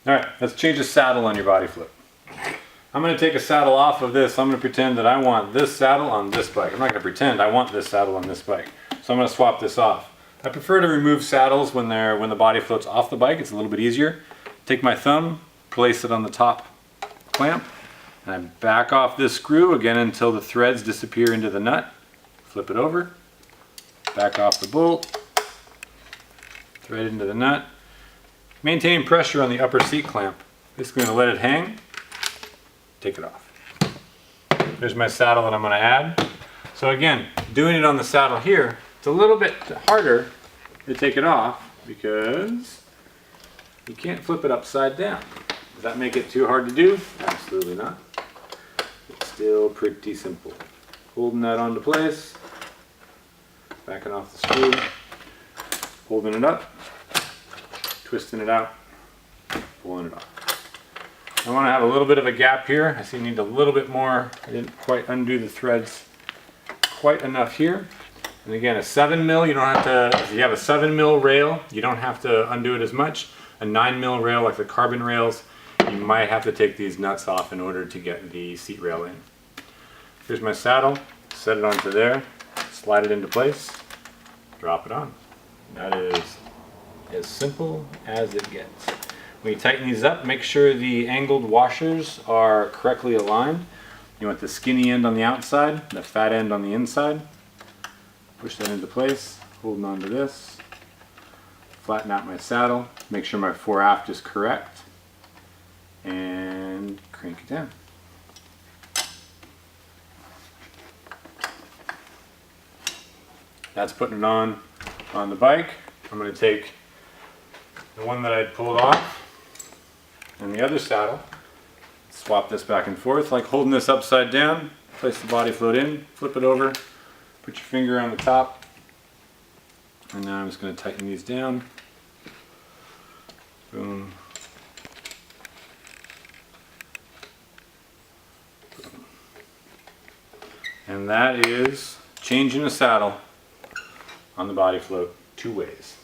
Alright, let's change the saddle on your BodyFloat. I'm going to take a saddle off of this. I'm going to pretend that I want this saddle on this bike. I'm not going to pretend I want this saddle on this bike. So I'm going to swap this off. I prefer to remove saddles when the BodyFloat's off the bike. It's a little bit easier. Take my thumb, place it on the top clamp, and I back off this screw again until the threads disappear into the nut. Flip it over, back off the bolt, thread into the nut. Maintain pressure on the upper seat clamp. Just going to let it hang. Take it off. There's my saddle that I'm going to add. So again, doing it on the saddle here, it's a little bit harder to take it off because you can't flip it upside down. Does that make it too hard to do? Absolutely not. It's still pretty simple. Holding that onto place, backing off the screw, holding it up, twisting it out, pulling it off. I want to have a little bit of a gap here. I see I need a little bit more. I didn't quite undo the threads quite enough here. And again, a 7mm, you don't have to, if you have a 7mm rail, you don't have to undo it as much. A 9mm rail, like the carbon rails, you might have to take these nuts off in order to get the seat rail in. Here's my saddle, set it onto there, slide it into place, drop it on. That is as simple as it gets. When you tighten these up, make sure the angled washers are correctly aligned. You want the skinny end on the outside, the fat end on the inside. Push that into place, holding on to this. Flatten out my saddle, make sure my fore aft is correct, and crank it down. That's putting it on the bike. I'm going to take the one that I pulled off and the other saddle, swap this back and forth, like holding this upside down, place the BodyFloat in, flip it over, put your finger on the top, and now I'm just going to tighten these down. Boom. Boom. And that is changing a saddle on the BodyFloat 2 ways.